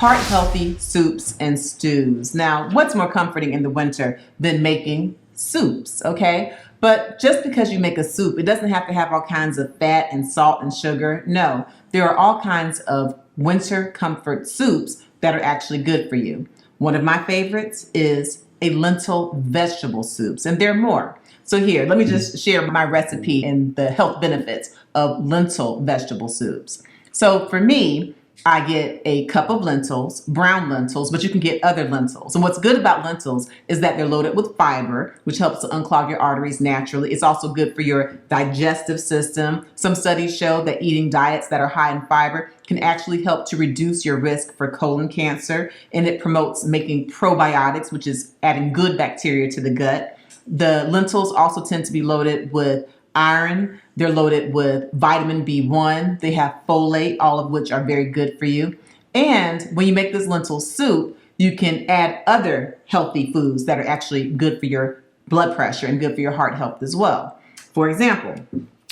Heart-healthy soups and stews. Now, what's more comforting in the winter than making soups, okay? But just because you make a soup, it doesn't have to have all kinds of fat and salt and sugar. No, there are all kinds of winter comfort soups that are actually good for you. One of my favorites is a lentil vegetable soups, and there are more. So here, let me just share my recipe and the health benefits of lentil vegetable soups. So for me, I get a cup of lentils, brown lentils, but you can get other lentils. And what's good about lentils is that they're loaded with fiber, which helps to unclog your arteries naturally. It's also good for your digestive system. Some studies show that eating diets that are high in fiber can actually help to reduce your risk for colon cancer, and it promotes making probiotics, which is adding good bacteria to the gut. The lentils also tend to be loaded with iron. They're loaded with vitamin B1. They have folate, all of which are very good for you. And when you make this lentil soup, you can add other healthy foods that are actually good for your blood pressure and good for your heart health as well. For example,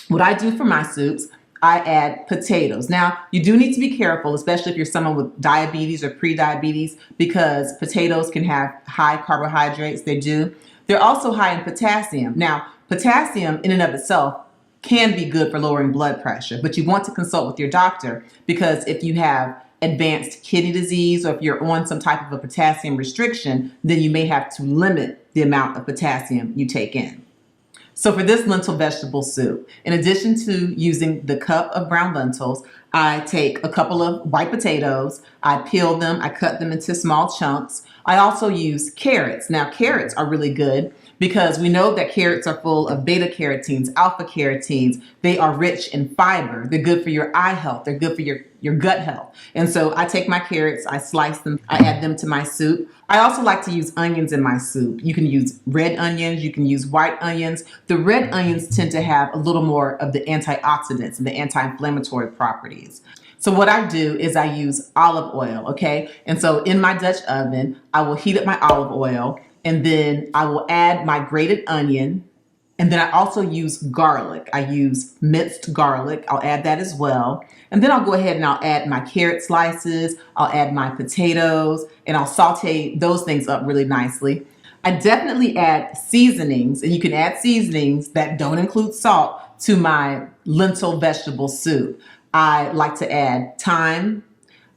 what I do for my soups, I add potatoes. Now, you do need to be careful, especially if you're someone with diabetes or pre-diabetes, because potatoes can have high carbohydrates. They do. They're also high in potassium. Now, potassium in and of itself can be good for lowering blood pressure, but you want to consult with your doctor, because if you have advanced kidney disease or if you're on some type of a potassium restriction, then you may have to limit the amount of potassium you take in. So for this lentil vegetable soup, in addition to using the cup of brown lentils, I take a couple of white potatoes, I peel them, I cut them into small chunks. I also use carrots. Now, carrots are really good because we know that carrots are full of beta carotenes, alpha carotenes. They are rich in fiber. They're good for your eye health. They're good for your gut health. And so I take my carrots, I slice them, I add them to my soup. I also like to use onions in my soup. You can use red onions, you can use white onions. The red onions tend to have a little more of the antioxidants and the anti-inflammatory properties. So what I do is I use olive oil, okay? And so in my Dutch oven, I will heat up my olive oil, and then I will add my grated onion, and then I also use garlic. I use minced garlic. I'll add that as well. And then I'll go ahead and I'll add my carrot slices, I'll add my potatoes, and I'll saute those things up really nicely. I definitely add seasonings, and you can add seasonings that don't include salt to my lentil vegetable soup. I like to add thyme.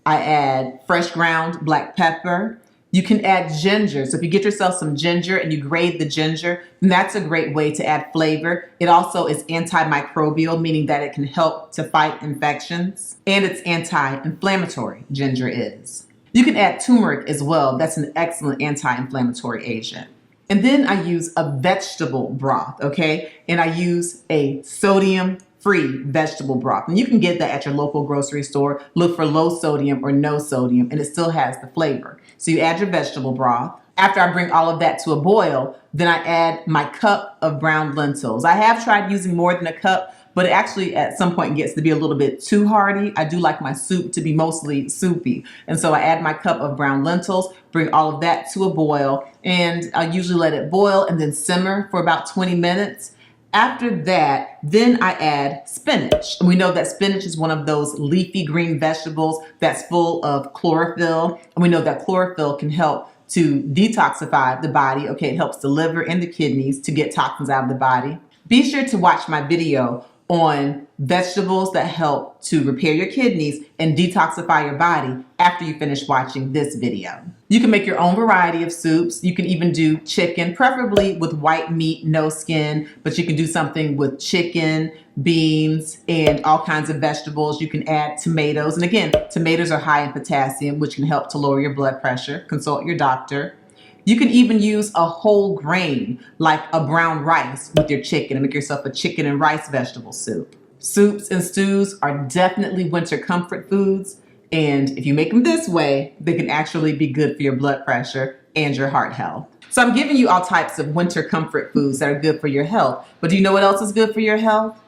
I add fresh ground black pepper. You can add ginger. So if you get yourself some ginger and you grate the ginger, then that's a great way to add flavor. It also is antimicrobial, meaning that it can help to fight infections, and it's anti-inflammatory, ginger is. You can add turmeric as well. That's an excellent anti-inflammatory agent. And then I use a vegetable broth, okay? And I use a sodium-free vegetable broth. And you can get that at your local grocery store. Look for low sodium or no sodium, and it still has the flavor. So you add your vegetable broth. After I bring all of that to a boil, then I add my cup of brown lentils. I have tried using more than a cup, but it actually at some point gets to be a little bit too hearty. I do like my soup to be mostly soupy. And so I add my cup of brown lentils, bring all of that to a boil, and I usually let it boil and then simmer for about 20 minutes. After that, then I add spinach. And we know that spinach is one of those leafy green vegetables that's full of chlorophyll. And we know that chlorophyll can help to detoxify the body. Okay, it helps the liver and the kidneys to get toxins out of the body. Be sure to watch my video on vegetables that help to repair your kidneys and detoxify your body after you finish watching this video. You can make your own variety of soups. You can even do chicken, preferably with white meat, no skin, but you can do something with chicken, beans, and all kinds of vegetables. You can add tomatoes. And again, tomatoes are high in potassium, which can help to lower your blood pressure. Consult your doctor. You can even use a whole grain like a brown rice with your chicken and make yourself a chicken and rice vegetable soup. Soups and stews are definitely winter comfort foods, and if you make them this way, they can actually be good for your blood pressure and your heart health. So I'm giving you all types of winter comfort foods that are good for your health, but do you know what else is good for your health?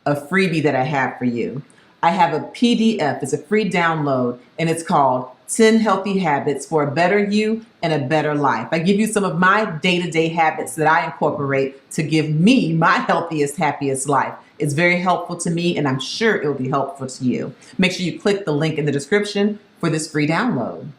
A freebie that I have for you. I have a PDF, it's a free download, and it's called 10 Healthy Habits for a Better You and a Better Life. I give you some of my day-to-day habits that I incorporate to give me my healthiest, happiest life. It's very helpful to me, and I'm sure it will be helpful to you. Make sure you click the link in the description for this free download.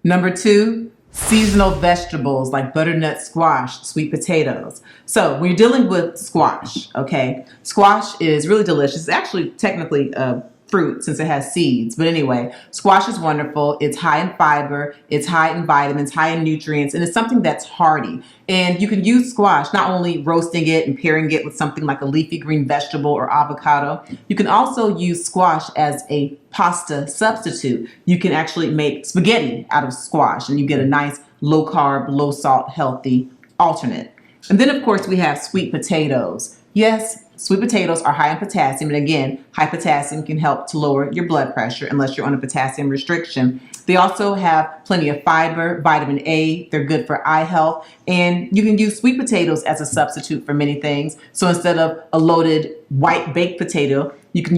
Number 2, seasonal vegetables like butternut squash, sweet potatoes. So when you're dealing with squash, okay, squash is really delicious. It's actually technically a fruit since it has seeds. But anyway, squash is wonderful. It's high in fiber, it's high in vitamins, high in nutrients, and it's something that's hearty. And you can use squash not only roasting it and pairing it with something like a leafy green vegetable or avocado. You can also use squash as a pasta substitute. You can actually make spaghetti out of squash and you get a nice low carb, low salt, healthy alternate. And then of course we have sweet potatoes. Yes, sweet potatoes are high in potassium, and again, high potassium can help to lower your blood pressure unless you're on a potassium restriction. They also have plenty of fiber, vitamin A, they're good for eye health, and you can use sweet potatoes as a substitute for many things. So instead of a loaded white baked potato, you can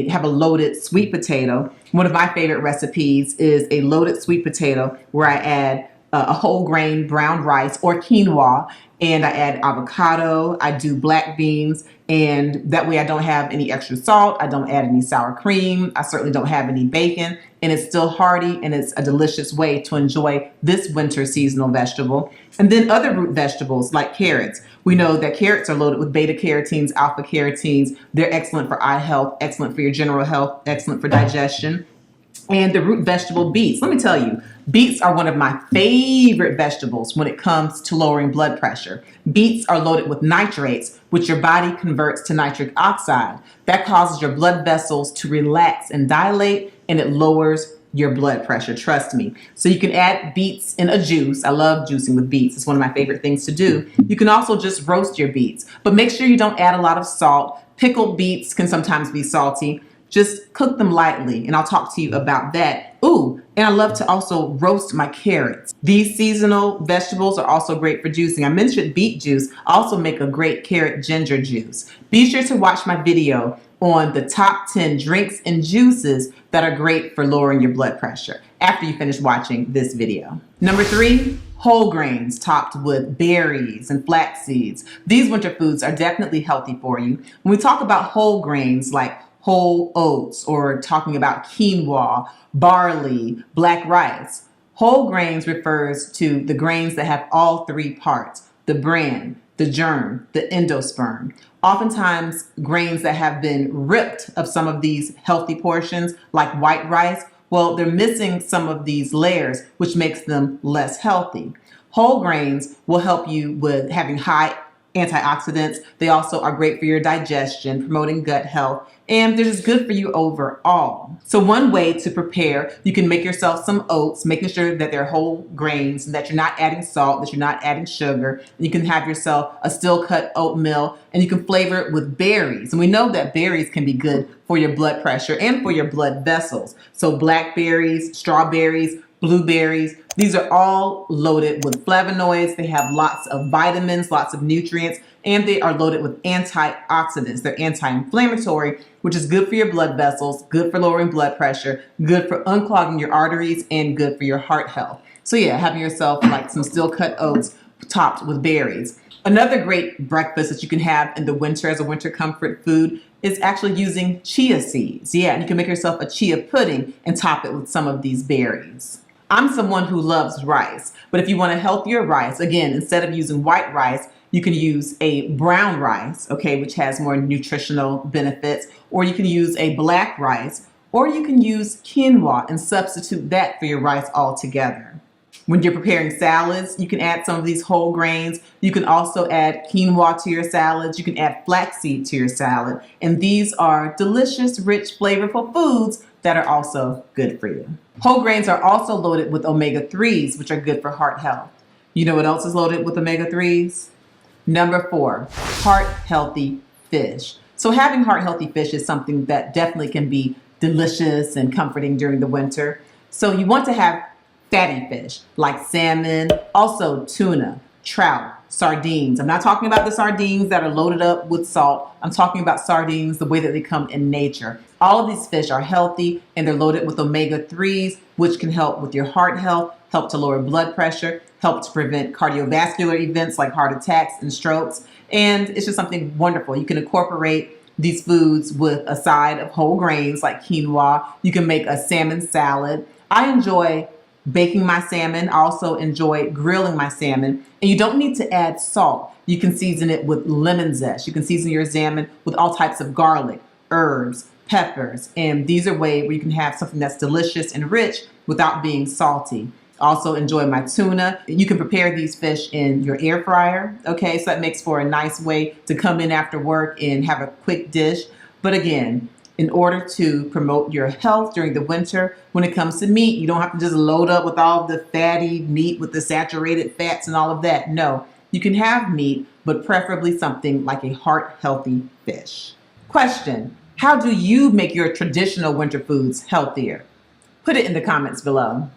have a loaded sweet potato. One of my favorite recipes is a loaded sweet potato where I add a whole grain brown rice or quinoa, and I add avocado, I do black beans, and that way I don't have any extra salt, I don't add any sour cream, I certainly don't have any bacon, and it's still hearty and it's a delicious way to enjoy this winter seasonal vegetable. And then other root vegetables like carrots. We know that carrots are loaded with beta carotenes, alpha carotenes. They're excellent for eye health, excellent for your general health, excellent for digestion. And the root vegetable beets. Let me tell you, beets are one of my favorite vegetables when it comes to lowering blood pressure. Beets are loaded with nitrates, which your body converts to nitric oxide. That causes your blood vessels to relax and dilate, and it lowers your blood pressure, trust me. So you can add beets in a juice. I love juicing with beets. It's one of my favorite things to do. You can also just roast your beets, but make sure you don't add a lot of salt. Pickled beets can sometimes be salty. Just cook them lightly, and I'll talk to you about that. Ooh, and I love to also roast my carrots. These seasonal vegetables are also great for juicing. I mentioned beet juice. I also make a great carrot ginger juice. Be sure to watch my video on the top 10 drinks and juices that are great for lowering your blood pressure after you finish watching this video. Number 3, whole grains topped with berries and flax seeds. These winter foods are definitely healthy for you. When we talk about whole grains like whole oats or talking about quinoa, barley, black rice, whole grains refers to the grains that have all 3 parts, the bran, the germ, the endosperm. Oftentimes, grains that have been ripped of some of these healthy portions, like white rice, well, they're missing some of these layers, which makes them less healthy. Whole grains will help you with having high antioxidants. They also are great for your digestion, promoting gut health, and they're just good for you overall. So one way to prepare, you can make yourself some oats, making sure that they're whole grains and that you're not adding salt, that you're not adding sugar. And you can have yourself a still cut oatmeal, and you can flavor it with berries. And we know that berries can be good for your blood pressure and for your blood vessels. So blackberries, strawberries, blueberries, these are all loaded with flavonoids. They have lots of vitamins, lots of nutrients, and they are loaded with antioxidants. They're anti-inflammatory, which is good for your blood vessels, good for lowering blood pressure, good for unclogging your arteries, and good for your heart health. So yeah, having yourself like some still cut oats topped with berries. Another great breakfast that you can have in the winter as a winter comfort food is actually using chia seeds. Yeah, and you can make yourself a chia pudding and top it with some of these berries. I'm someone who loves rice, but if you want a healthier rice, again, instead of using white rice, you can use a brown rice, okay, which has more nutritional benefits, or you can use a black rice, or you can use quinoa and substitute that for your rice altogether. When you're preparing salads, you can add some of these whole grains. You can also add quinoa to your salads. You can add flaxseed to your salad. And these are delicious, rich, flavorful foods that are also good for you. Whole grains are also loaded with omega-3s, which are good for heart health. You know what else is loaded with omega-3s? Number 4, heart-healthy fish. So having heart-healthy fish is something that definitely can be delicious and comforting during the winter. So you want to have fatty fish like salmon, also tuna, trout, sardines. I'm not talking about the sardines that are loaded up with salt. I'm talking about sardines the way that they come in nature. All of these fish are healthy and they're loaded with omega-3s, which can help with your heart health, help to lower blood pressure, help to prevent cardiovascular events like heart attacks and strokes. And it's just something wonderful. You can incorporate these foods with a side of whole grains like quinoa. You can make a salmon salad. I enjoy baking my salmon. I also enjoy grilling my salmon. And you don't need to add salt. You can season it with lemon zest. You can season your salmon with all types of garlic, herbs, peppers. And these are ways where you can have something that's delicious and rich without being salty. Also enjoy my tuna. You can prepare these fish in your air fryer. Okay, so that makes for a nice way to come in after work and have a quick dish. But again, in order to promote your health during the winter, when it comes to meat, you don't have to just load up with all the fatty meat with the saturated fats and all of that. No, you can have meat, but preferably something like a heart-healthy fish. Question: how do you make your traditional winter foods healthier? Put it in the comments below.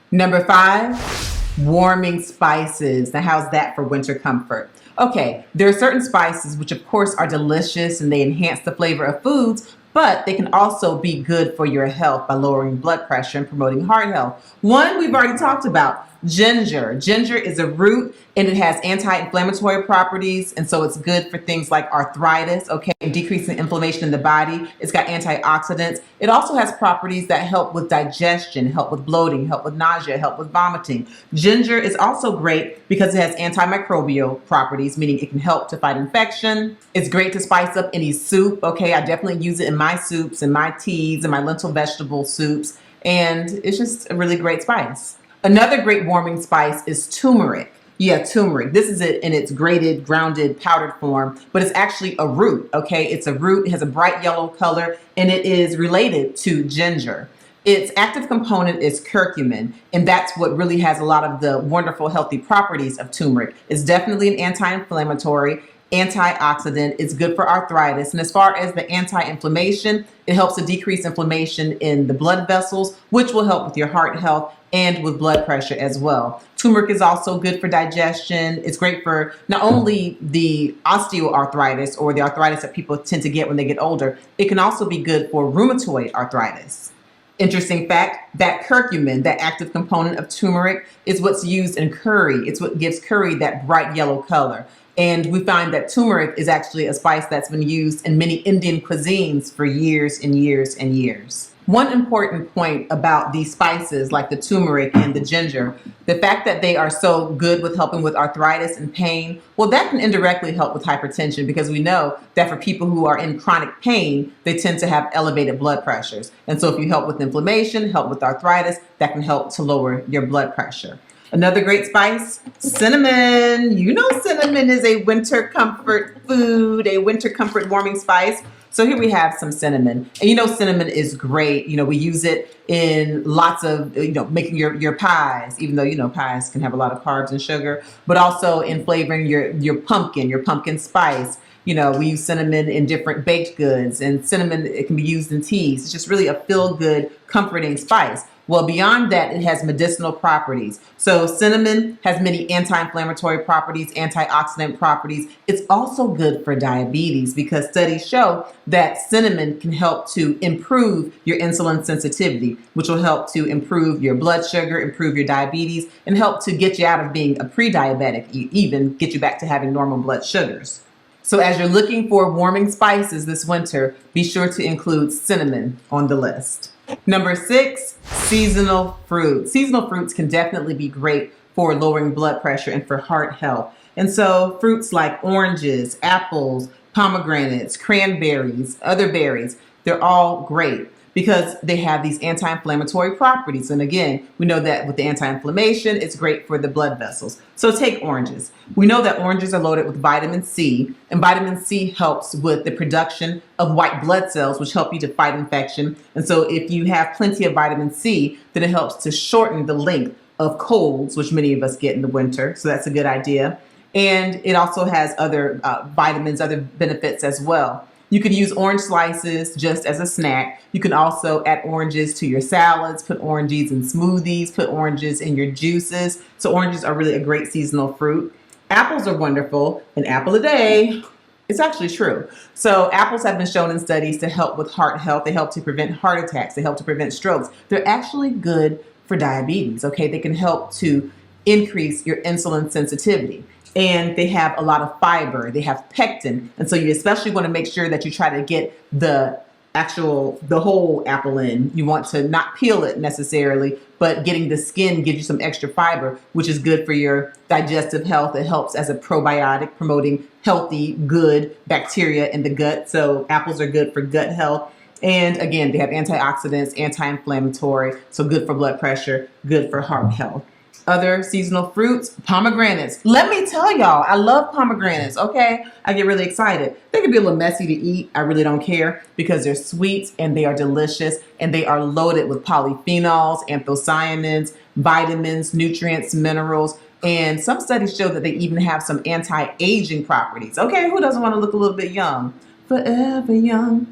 Number 5, warming spices. Now, how's that for winter comfort? Okay, there are certain spices which of course are delicious and they enhance the flavor of foods, but they can also be good for your health by lowering blood pressure and promoting heart health. One we've already talked about, ginger. Ginger is a root and it has anti-inflammatory properties, and so it's good for things like arthritis, okay, decreasing inflammation in the body. It's got antioxidants. It also has properties that help with digestion, help with bloating, help with nausea, help with vomiting. Ginger is also great because it has antimicrobial properties, meaning it can help to fight infection. It's great to spice up any soup, okay? I definitely use it in my soups and my teas and my lentil vegetable soups, and it's just a really great spice. Another great warming spice is turmeric. Yeah, turmeric. This is it in its grated, grounded, powdered form, but it's actually a root, okay? It's a root, it has a bright yellow color, and it is related to ginger. Its active component is curcumin, and that's what really has a lot of the wonderful healthy properties of turmeric. It's definitely an anti-inflammatory, antioxidant. It's good for arthritis. And as far as the anti-inflammation, it helps to decrease inflammation in the blood vessels, which will help with your heart health and with blood pressure as well. Turmeric is also good for digestion. It's great for not only the osteoarthritis or the arthritis that people tend to get when they get older, it can also be good for rheumatoid arthritis. Interesting fact, that curcumin, that active component of turmeric, is what's used in curry. It's what gives curry that bright yellow color. And we find that turmeric is actually a spice that's been used in many Indian cuisines for years and years and years. One important point about these spices like the turmeric and the ginger, the fact that they are so good with helping with arthritis and pain, well, that can indirectly help with hypertension, because we know that for people who are in chronic pain, they tend to have elevated blood pressures. And so if you help with inflammation, help with arthritis, that can help to lower your blood pressure. Another great spice, cinnamon. You know cinnamon is a winter comfort food, a winter comfort warming spice. So here we have some cinnamon. And you know cinnamon is great. You know, we use it in lots of, making your pies, even though, pies can have a lot of carbs and sugar, but also in flavoring your pumpkin spice. We use cinnamon in different baked goods, and cinnamon, it can be used in teas. It's just really a feel-good, comforting spice. Well, beyond that, it has medicinal properties. So cinnamon has many anti-inflammatory properties, antioxidant properties. It's also good for diabetes, because studies show that cinnamon can help to improve your insulin sensitivity, which will help to improve your blood sugar, improve your diabetes, and help to get you out of being a pre-diabetic, even get you back to having normal blood sugars. So as you're looking for warming spices this winter, be sure to include cinnamon on the list. Number 6, seasonal fruits. Seasonal fruits can definitely be great for lowering blood pressure and for heart health. And so fruits like oranges, apples, pomegranates, cranberries, other berries, they're all great because they have these anti-inflammatory properties. And again, we know that with the anti-inflammation, it's great for the blood vessels. So take oranges. We know that oranges are loaded with vitamin C, and vitamin C helps with the production of white blood cells, which help you to fight infection. And so if you have plenty of vitamin C, then it helps to shorten the length of colds, which many of us get in the winter. So that's a good idea. And it also has other vitamins, other benefits as well. You could use orange slices just as a snack. You can also add oranges to your salads, put oranges in smoothies, put oranges in your juices. So oranges are really a great seasonal fruit. Apples are wonderful. An apple a day. It's actually true. So apples have been shown in studies to help with heart health. They help to prevent heart attacks. They help to prevent strokes. They're actually good for diabetes, okay? They can help to increase your insulin sensitivity. And they have a lot of fiber. They have pectin. And so you especially want to make sure that you try to get the the whole apple in. You want to not peel it necessarily, but getting the skin gives you some extra fiber, which is good for your digestive health. It helps as a probiotic, promoting healthy, good bacteria in the gut. So apples are good for gut health. And again, they have antioxidants, anti-inflammatory, so good for blood pressure, good for heart health. Other seasonal fruits, pomegranates. Let me tell y'all, I love pomegranates, okay? I get really excited. They can be a little messy to eat. I really don't care because they're sweet and they are delicious and they are loaded with polyphenols, anthocyanins, vitamins, nutrients, minerals. And some studies show that they even have some anti-aging properties. Okay, who doesn't want to look a little bit young? Forever young.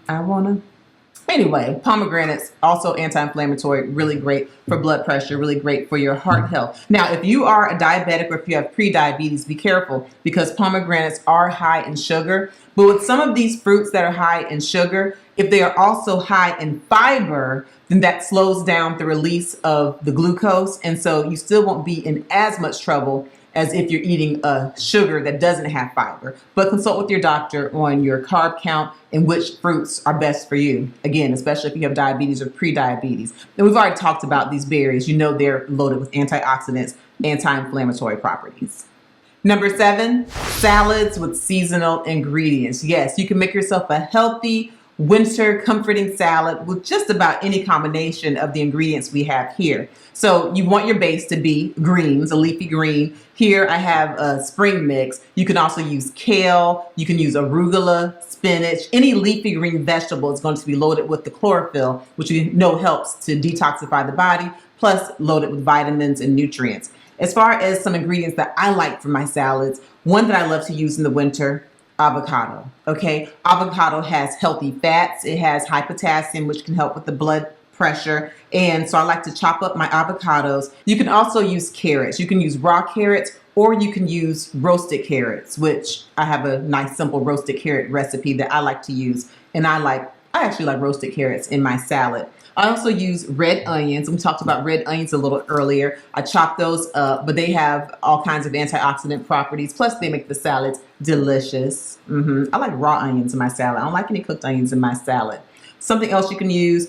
I want to. Anyway, pomegranates, also anti-inflammatory, really great for blood pressure, really great for your heart health. Now, if you are a diabetic or if you have pre-diabetes, be careful because pomegranates are high in sugar. But with some of these fruits that are high in sugar, if they are also high in fiber, then that slows down the release of the glucose. And so you still won't be in as much trouble as if you're eating a sugar that doesn't have fiber. But consult with your doctor on your carb count and which fruits are best for you. Again, especially if you have diabetes or pre-diabetes. And we've already talked about these berries. You know they're loaded with antioxidants, anti-inflammatory properties. Number 7, salads with seasonal ingredients. Yes, you can make yourself a healthy winter comforting salad with just about any combination of the ingredients we have here. So you want your base to be greens, a leafy green. Here I have a spring mix. You can also use kale. You can use arugula, spinach. Any leafy green vegetable is going to be loaded with the chlorophyll, which we know helps to detoxify the body, plus loaded with vitamins and nutrients. As far as some ingredients that I like for my salads, one that I love to use in the winter, avocado. Okay, avocado has healthy fats. It has high potassium, which can help with the blood pressure. And so I like to chop up my avocados. You can also use carrots. You can use raw carrots or you can use roasted carrots, which I have a nice simple roasted carrot recipe that I like to use. And I actually like roasted carrots in my salad. I also use red onions. We talked about red onions a little earlier. I chop those up, but they have all kinds of antioxidant properties. Plus, they make the salads delicious. I like raw onions in my salad. I don't like any cooked onions in my salad. Something else you can use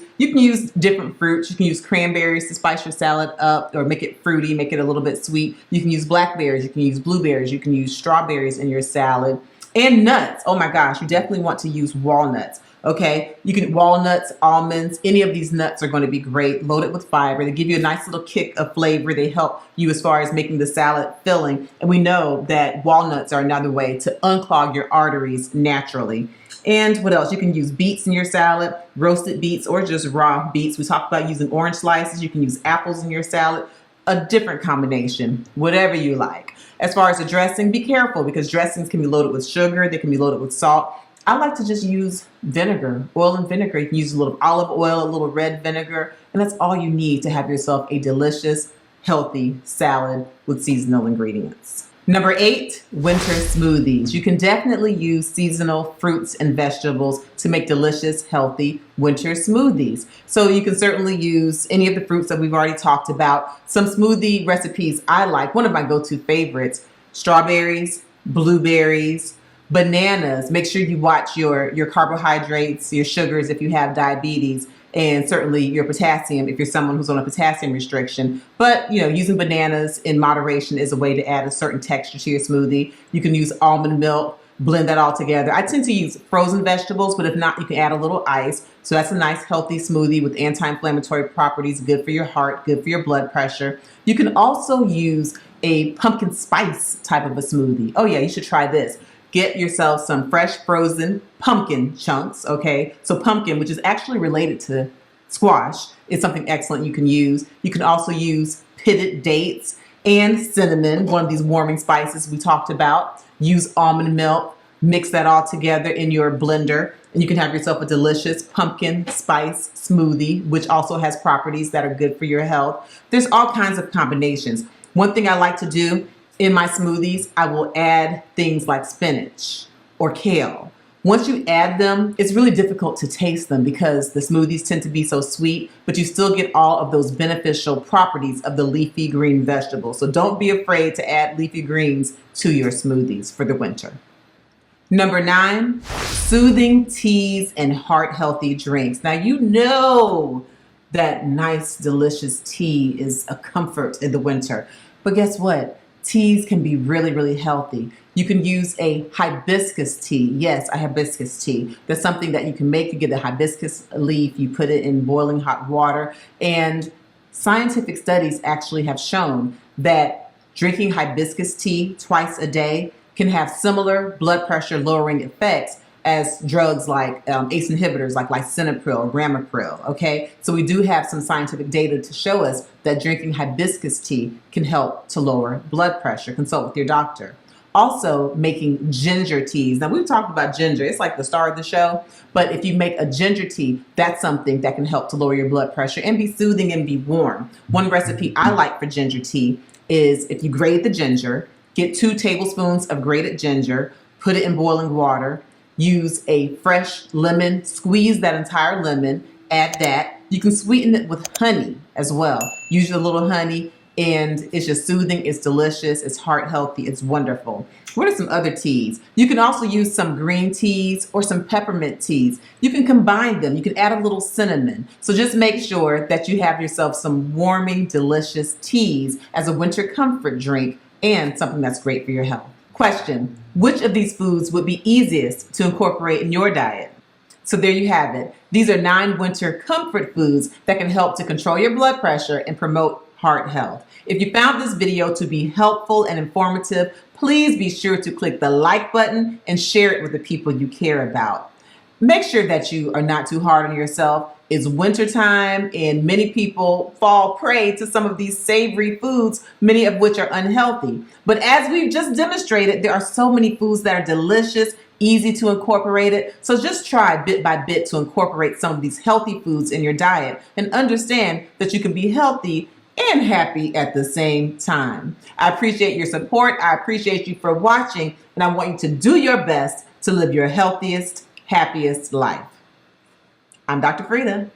different fruits. You can use cranberries to spice your salad up or make it fruity, make it a little bit sweet. You can use blackberries. You can use blueberries. You can use strawberries in your salad. And nuts. Oh my gosh, you definitely want to use walnuts. Okay, you can walnuts, almonds, any of these nuts are going to be great, loaded with fiber. They give you a nice little kick of flavor. They help you as far as making the salad filling. And we know that walnuts are another way to unclog your arteries naturally. And what else? You can use beets in your salad, roasted beets or just raw beets. We talked about using orange slices. You can use apples in your salad, a different combination, whatever you like. As far as the dressing, be careful because dressings can be loaded with sugar. They can be loaded with salt. I like to just use vinegar, oil and vinegar. You can use a little olive oil, a little red vinegar, and that's all you need to have yourself a delicious, healthy salad with seasonal ingredients. Number 8, winter smoothies. You can definitely use seasonal fruits and vegetables to make delicious, healthy winter smoothies. So you can certainly use any of the fruits that we've already talked about. Some smoothie recipes I like, one of my go-to favorites, strawberries, blueberries, bananas. Make sure you watch your carbohydrates, your sugars if you have diabetes, and certainly your potassium if you're someone who's on a potassium restriction. But using bananas in moderation is a way to add a certain texture to your smoothie. You can use almond milk, blend that all together. I tend to use frozen vegetables, but if not, you can add a little ice. So that's a nice healthy smoothie with anti-inflammatory properties, good for your heart, good for your blood pressure. You can also use a pumpkin spice type of a smoothie. Oh yeah, you should try this. Get yourself some fresh frozen pumpkin chunks, okay? So pumpkin, which is actually related to squash, is something excellent you can use. You can also use pitted dates and cinnamon, one of these warming spices we talked about. Use almond milk, mix that all together in your blender, and you can have yourself a delicious pumpkin spice smoothie, which also has properties that are good for your health. There's all kinds of combinations. One thing I like to do in my smoothies, I will add things like spinach or kale. Once you add them, it's really difficult to taste them because the smoothies tend to be so sweet, but you still get all of those beneficial properties of the leafy green vegetables. So don't be afraid to add leafy greens to your smoothies for the winter. Number 9, soothing teas and heart-healthy drinks. Now, you know that nice, delicious tea is a comfort in the winter. But guess what? Teas can be really, really healthy. You can use a hibiscus tea. Yes, a hibiscus tea. That's something that you can make. You get a hibiscus leaf, you put it in boiling hot water, and scientific studies actually have shown that drinking hibiscus tea twice a day can have similar blood pressure lowering effects as drugs like ACE inhibitors like lisinopril or ramipril, okay? So we do have some scientific data to show us that drinking hibiscus tea can help to lower blood pressure. Consult with your doctor. Also, making ginger teas. Now, we've talked about ginger. It's like the star of the show. But if you make a ginger tea, that's something that can help to lower your blood pressure and be soothing and be warm. One recipe I like for ginger tea is if you grate the ginger, get 2 tablespoons of grated ginger, put it in boiling water, use a fresh lemon, squeeze that entire lemon, add that. You can sweeten it with honey as well. Use a little honey, and it's just soothing, it's delicious, it's heart healthy, it's wonderful. What are some other teas? You can also use some green teas or some peppermint teas. You can combine them. You can add a little cinnamon. So just make sure that you have yourself some warming, delicious teas as a winter comfort drink and something that's great for your health. Question: which of these foods would be easiest to incorporate in your diet? So there you have it. These are 9 winter comfort foods that can help to control your blood pressure and promote heart health. If you found this video to be helpful and informative, please be sure to click the like button and share it with the people you care about. Make sure that you are not too hard on yourself. It's wintertime and many people fall prey to some of these savory foods, many of which are unhealthy. But as we've just demonstrated, there are so many foods that are delicious, easy to incorporate it. So just try bit by bit to incorporate some of these healthy foods in your diet and understand that you can be healthy and happy at the same time. I appreciate your support. I appreciate you for watching, and I want you to do your best to live your healthiest, happiest life. I'm Dr. Frita.